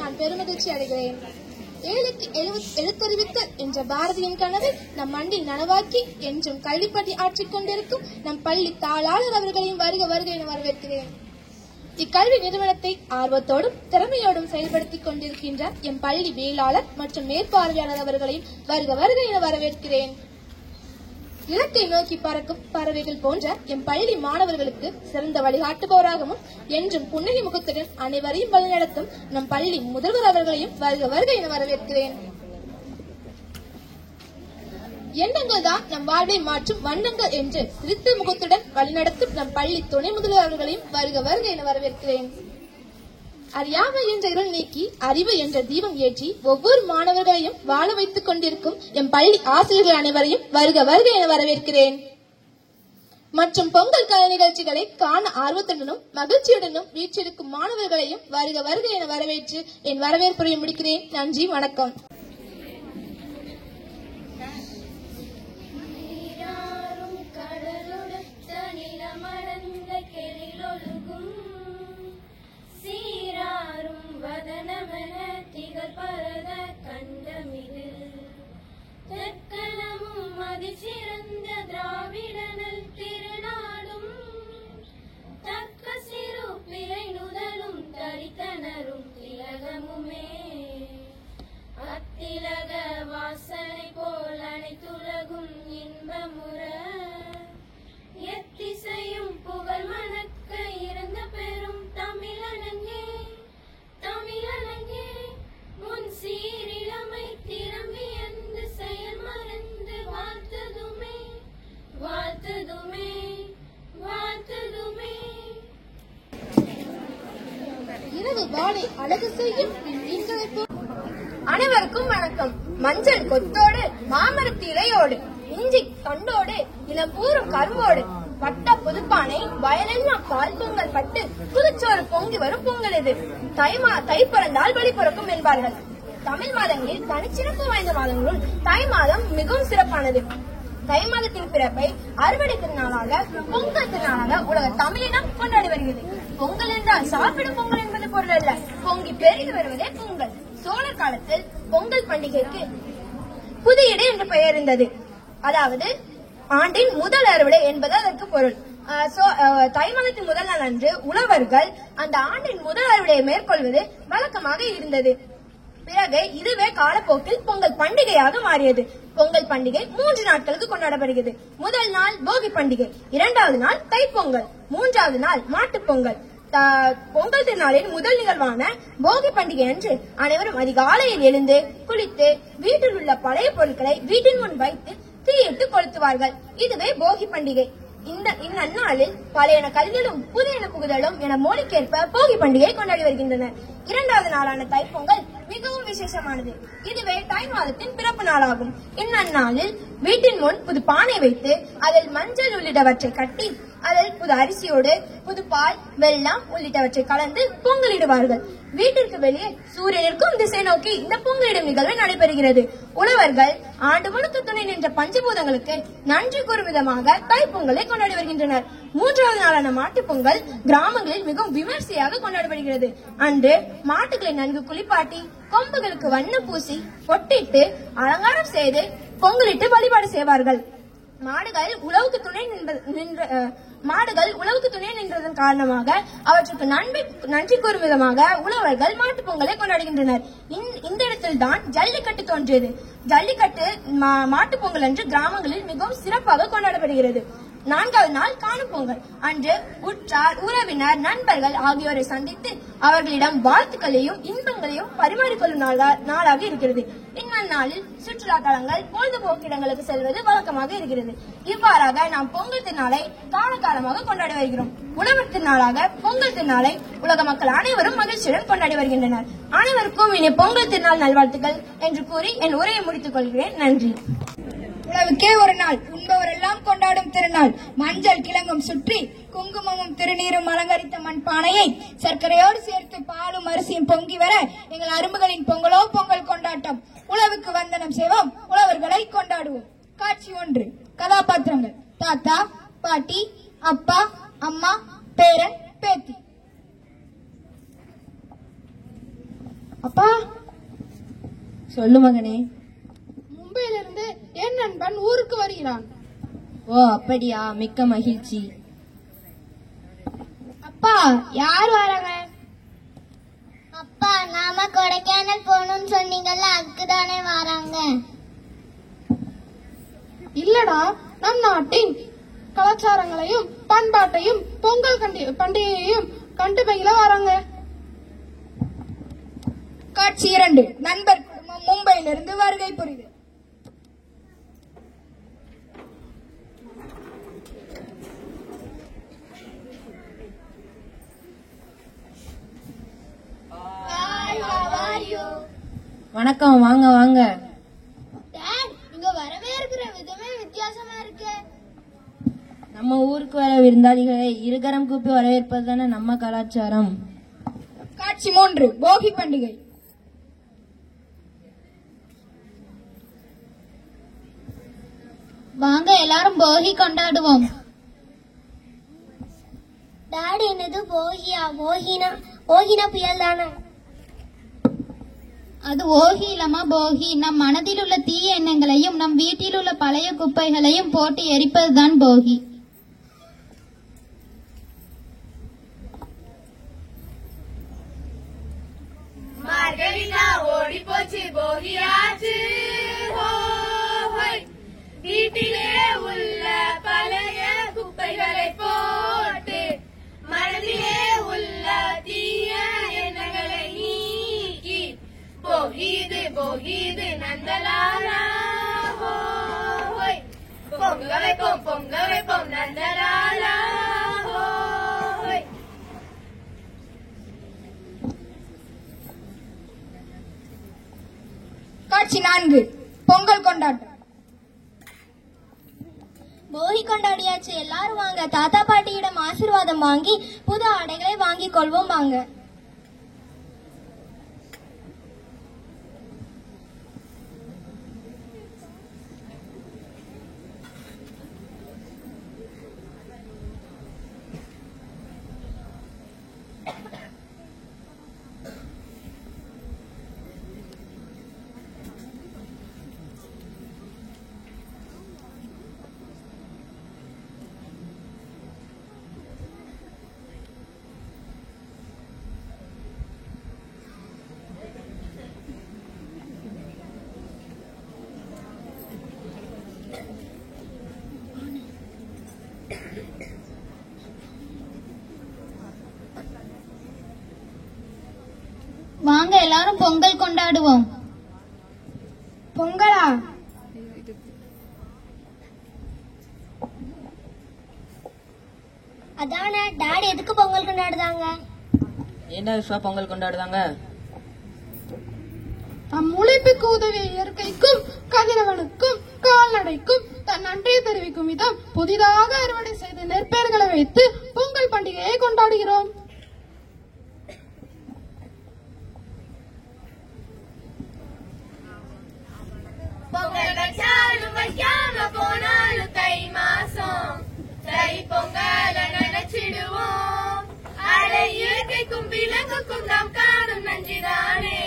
நான் பெருமகிழ்ச்சி அடைகிறேன். ஏழைக்கு எழுத்தறிவித்தல் என்ற பாரதியின் கனவை நம் மண்ணில் நனவாக்கி என்றும் கல்விப்படி ஆற்றிக் கொண்டிருக்கும் நம் பள்ளி தாளாளர் அவர்களையும் வருக வருக என வரவேற்கிறேன். இக்கல்வி நிறுவனத்தை ஆர்வத்தோடும் திறமையோடும் செயல்படுத்திக் கொண்டிருக்கின்ற எம் பள்ளி மேலாளர் மற்றும் மேற்பார்வையாளர் அவர்களையும் வருக வருக என வரவேற்கிறேன். இலக்கை நோக்கி பறக்கும் பறவைகள் போன்ற எம் பள்ளி மாணவர்களுக்கு சிறந்த வழிகாட்டுபவராகவும் என்றும் புன்னகை முகத்துடன் அனைவரையும் வழிநடத்தும் நம் பள்ளி முதல்வர் அவர்களையும் வருக வருக என வரவேற்கிறேன். எண்ணங்கள் தான் நம் வாழ்வை மாற்றும் வண்ணங்கள் என்று சிரித்த முகத்துடன் வழிநடத்தும் நம் பள்ளி துணை முதல்வர் அவர்களையும் வருக வருக என வரவேற்கிறேன். அறியாமை என்ற இருள் நீக்கி அறிவு என்ற தீபம் ஏற்றி ஒவ்வொரு மாணவர்களையும் வாழ வைத்துக் கொண்டிருக்கும் எம் பள்ளி ஆசிரியர்கள் அனைவரையும் வருக வருக என வரவேற்கிறேன். மற்றும் பொங்கல் கலை நிகழ்ச்சிகளை காண ஆர்வத்துடனும் மகிழ்ச்சியுடனும் வீற்றிருக்கும் மாணவர்களையும் வருக வருக என வரவேற்று என் வரவேற்புரையை முடிக்கிறேன். நன்றி, வணக்கம். சிறந்த திராவிடனல் திருநாடும் தக்க சிறு பிறை நுதலும் தரித்தனரும் திலகமுமே அத்திலக வாசனை போல் அனைத்துலகும் இன்பமுற எத்திசையும் புகழ் மணக்க இறந்த பெரும் தமிழனங்கே தமிழனங்கே முன் சீரிழமை திறமை அந்த செயல் மறந்து வாழ்த்ததுமே வாழ்த்ததுமே வாழ்த்ததுமே. இரவு வாழை அழகு செய்யும் அனைவருக்கும் வணக்கம். மஞ்சள் கொத்தோடு மாமரத்து இலையோடு இஞ்சி தண்டோடு இளம்பூரும் கரும்போடு பட்ட புதுப்பானை வயலெல்லாம் பால் பொங்கல் பட்டு புதுச்சோறு பொங்கி வரும் பொங்கல் இது. தை பிறந்தால் வழி பிறக்கும் என்பார்கள். தமிழ் மாதங்களில் தனிச்சிறப்பு வாய்ந்த மாதங்களுள் தை மாதம் மிகவும் சிறப்பானது. தை மாதத்தின் பிறப்பை அறுவடை திருநாளாக பொங்கல் திருநாளாக உலக தமிழினம் கொண்டாடி வருகிறது. பொங்கல் என்றால் சாப்பிடும் பொங்கல் என்பது பொருள் அல்ல, பொங்கி பெருகி வருவதே பொங்கல். சோழர் காலத்தில் பொங்கல் பண்டிகைக்கு புதியடை என்று பெயர் இருந்தது. அதாவது ஆண்டின் முதல் அறுவடை என்பது அதற்கு பொருள். தை மாதத்தின் முதல் நாள் அன்று உழவர்கள் அந்த ஆண்டின் முதல் அறுவடையை மேற்கொள்வது வழக்கமாக இருந்தது. பிறகு இதுவே காலப்போக்கில் பொங்கல் பண்டிகையாக மாறியது. பொங்கல் பண்டிகை 3 நாட்களுக்கு கொண்டாடப்படுகிறது. முதல் நாள் போகி பண்டிகை, 2வது நாள் தைப்பொங்கல், 3வது நாள் மாட்டுப் பொங்கல். பொங்கல் திருநாளின் முதல் நிகழ்வான போகி பண்டிகை அன்று அனைவரும் அதிகாலையில் எழுந்து குளித்து வீட்டில் உள்ள பழைய பொருட்களை வீட்டின் முன் வைத்து தீயிட்டு கொளுத்துவார்கள். இதுவே போகி பண்டிகை. இந்நாளில் பழையன கல்விகளும் புதியன புகுதலும் என மொழிக்கேற்ப போகி பண்டிகை கொண்டாடி வருகின்றனர். 2வது நாளான தைப்பொங்கல் மிகவும் விசேஷமானது. இதுவே தை மாதத்தின் பிறப்பு நாளாகும். இந்நாளில் வீட்டின் முன் புது பானை வைத்து அதில் மஞ்சள் உள்ளிட்டவற்றை கட்டி அதில் புது அரிசியோடு புது பால் வெல்லம் உள்ளிட்டவற்றை கலந்து பொங்கலிடுவார்கள். வீட்டிற்கு வெளியே சூரியனிற்கும் திசை நோக்கி இந்த பொங்கலிடும் நிகழ்வு நடைபெறுகிறது. உழவர்கள் ஆண்டு முழுக்க துணை நின்ற பஞ்சபூதங்களுக்கு நன்றி கூறும் விதமாக தைப்பொங்கலை கொண்டாடி வருகின்றனர். 3வது நாளான மாட்டுப் பொங்கல் கிராமங்களில் மிகவும் விமர்சையாக கொண்டாடப்படுகிறது. அன்று மாட்டுகளை நன்கு குளிப்பாட்டி கொம்புகளுக்கு வண்ணம் பூசி பொட்டிட்டு அலங்காரம் செய்து பொங்கலிட்டு வழிபாடு செய்வார்கள். மாடுகள் உழவுக்கு துணை நின்றதன் காரணமாக அவற்றுக்கு நன்றி கூறும் விதமாக உழவர்கள் மாட்டுப் பொங்கலை கொண்டாடுகின்றனர். இந்த இடத்தில் தான் ஜல்லிக்கட்டு தோன்றியது. ஜல்லிக்கட்டு மாட்டுப் பொங்கல் அன்று கிராமங்களில் மிகவும் சிறப்பாக கொண்டாடப்படுகிறது. 4வது நாள் காணும் பொங்கல் அன்று உற்றார் உறவினர் நண்பர்கள் ஆகியோரை சந்தித்து அவர்களிடம் வாழ்த்துக்களையும் இன்பங்களையும் பரிமாறிக்கொள்ளும் நாளாக இருக்கிறது. இந்நாளில் சுற்றுலா தலங்கள் பொழுதுபோக்கு இடங்களுக்கு செல்வது வழக்கமாக இருக்கிறது. இவ்வாறாக நாம் பொங்கல் திருநாளை காலகாலமாக கொண்டாடி வருகிறோம். உழவர் திருநாளாக பொங்கல் திருநாளை உலக மக்கள் அனைவரும் மகிழ்ச்சியுடன் கொண்டாடி வருகின்றனர். அனைவருக்கும் இனி பொங்கல் திருநாள் நல்வாழ்த்துக்கள் என்று கூறி என் உரையை முடித்துக் கொள்கிறேன். நன்றி. உழவுக்கே ஒரு நாள், உண்பவர் எல்லாம் கொண்டாடும் திருநாள். மஞ்சள் கிழங்கும் சுற்றி குங்குமமும் திருநீரும் அலங்கரித்த மண் பானையை சர்க்கரையோடு சேர்த்து பாலும் அரிசியும் பொங்கி வர எங்கள் அரும்புகளின் பொங்கலோ பொங்கல் கொண்டாட்டம். உழவுக்கு வந்தனம் செய்வோம், உழவர்களை கொண்டாடுவோம். காட்சி 1. கதாபாத்திரங்கள்: தாத்தா, பாட்டி, அப்பா, அம்மா, பேரன், பேத்தி. அப்பா, சொல்லு மகனே. மும்பையிலிருந்து என் நண்பன் ஊருக்கு வருகிறான். ஓ அப்படியா, மிக்க மகிழ்ச்சி. அப்பா, யார் வராங்க? அப்பா, நாம கொடைக்கானல் போகணும்னு சொன்னீங்கல்ல, அதுக்குதானே வராங்க. இல்லடா, நம் நாட்டின் கலாச்சாரங்களையும் பண்பாட்டையும் பொங்கல் பண்டிகையையும் கண்டு பயில வராங்க. காட்சி 2. நண்பர் குடும்பம் மும்பையிலிருந்து வருகை புரியுது. வணக்கம், வாங்க வாங்க. இங்க வரவேற்கிற விதமே வித்தியாசமா இருக்கு. நம்ம ஊருக்கு வர விருந்தாளிகளை இருகரம் கூப்பி வரவேற்பது தானே நம்ம கலாச்சாரம். காட்சி 3. போகி பண்டிகை. வாங்க எல்லாரும் போகி கொண்டாடுவோம். டாடி, என்னது போகியா? போகினா புயல் தானே? அது ஓகி இல்லமா போகி. நம் மனதில் உள்ள தீய எண்ணங்களையும் நம் வீட்டில் உள்ள பழைய குப்பைகளையும் போட்டு எரிப்பதுதான் போகி. மார்கழிதா ஓடி போச்சு, போகியாச்சு. வீட்டிலே உள்ள பழைய குப்பைகளை போட்டு மனதிலே உள்ள தீய எண்ணங்களை நீக்கி போகிது போகிது நந்தலாலா. பொங்க வைப்போம் நந்தலாலா. காட்சி 4. பொங்கல் கொண்டாட்டம். போகி கொண்டாடியாச்சு, எல்லாரும் வாங்க. தாத்தா பாட்டியிடம் ஆசீர்வாதம் வாங்கி புது ஆடைகளை வாங்கி கொள்வோம் வாங்க. வாங்க எல்லாரும் பொங்கல் கொண்டாடுவோம். பொங்கலா? அதானே டாடி, எதுக்கு பொங்கல் கொண்டாடுதாங்க? என்ன விஸ்வா பொங்கல் கொண்டாடுதாங்க? தம் உழைப்புக்கு உதவிய இயற்கைக்கும் கதிரவனுக்கும் கால்நடைக்கும் தன் நன்றியை தெரிவிக்கும் விதம் புதிதாக அறுவடை செய்த நெற்பயிர்களை வைத்து பொங்கல் பண்டிகையை கொண்டாடுகிறோம். பொங்கல் வச்சாலும் வைக்காம போனாலும் தை மாசம் தை பொங்கல நினைச்சிடுவோம். அடை இயற்கைக்கும் விலங்குக்கும் நாம் காணும் நன்றிதானே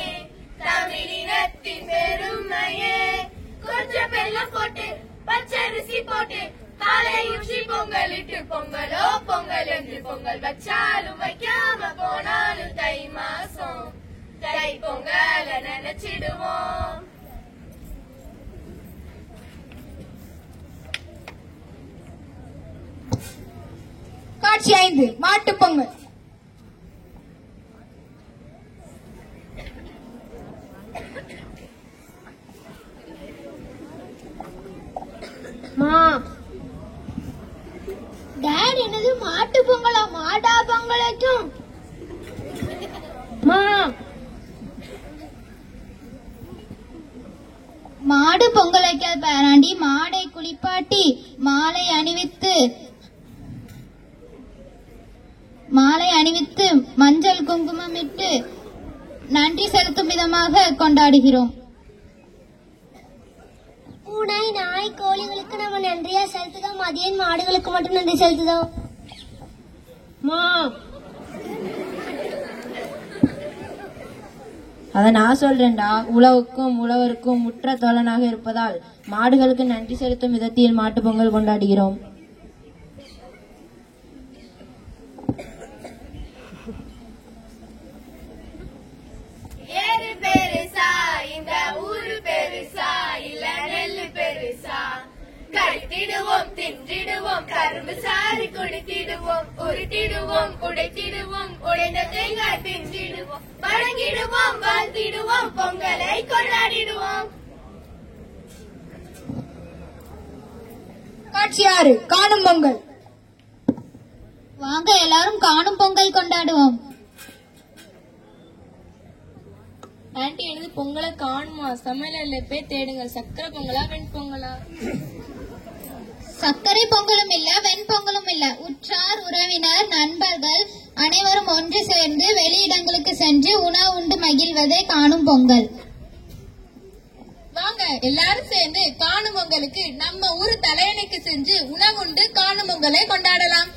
தமிழினத்தின் பெருமையே. கொஞ்சம் வெல்லம் போட்டு பச்சரிசி போட்டு காலையுச்சி பொங்கலிட்டு பொங்கலோ பொங்கல் என்று பொங்கல் வச்சாலும் வைக்காம போனாலும் தை மாசம் தை பொங்கல நினைச்சிடுவோம். காட்சி 5. மாட்டுப் பொங்கல். டாடி, என்னது மாட்டு பொங்கலா? மாடா பொங்கலுக்கும் மாடு பொங்கல் வைக்க பேராண்டி. மாடை குளிப்பாட்டி மாலை அணிவித்து மஞ்சள் குங்குமம் இட்டு நன்றி செலுத்தும் விதமாக கொண்டாடுகிறோம். பூனை நாய் கோழிகளுக்கு நம்ம நன்றியா செலுத்துதோம், மதியம் மாடுகளுக்கு மட்டும் நன்றி செலுத்துதோம். அதை நான் சொல்றேன்டா. உழவுக்கும் உழவருக்கும் முற்ற தோழனாக இருப்பதால் மாடுகளுக்கு நன்றி செலுத்தும் விதத்தில் மாட்டு பொங்கல் கொண்டாடுகிறோம். ஏறு பெருசா இந்த ஊரு பெருசா இல்ல நெல்லு பெருசா, கழித்திடுவோம் தின்றிடுவோம் கரும்பு சாறு குடித்திடுவோம் உருட்டிடுவோம் உடைத்திடுவோம் உடைந்த தேங்காய் தின்றிடுவோம் வழங்கிடுவோம் வாழ்த்திடுவோம் பொங்கலை கொண்டாடிடுவோம். காட்சி 6 காணும் பொங்கல். வாங்க எல்லாரும் காணும் பொங்கல் கொண்டாடுவோம். ஆண்டி எனது பொங்கலை காணுமா? சமையல போய் தேடுங்க. சக்கரை பொங்கலா வெண்பொங்கலா? சர்க்கரை பொங்கலும் இல்ல வெண்பொங்கலும் இல்ல. உற்றார் உறவினர் நண்பர்கள் அனைவரும் ஒன்று சேர்ந்து வெளியிடங்களுக்கு சென்று உணவு உண்டு மகிழ்வதே காணும் பொங்கல். வாங்க எல்லாரும் சேர்ந்து காணும் பொங்கலுக்கு நம்ம ஊர் தலையணைக்கு சென்று உணவுண்டு காணும் பொங்கலை கொண்டாடலாம்.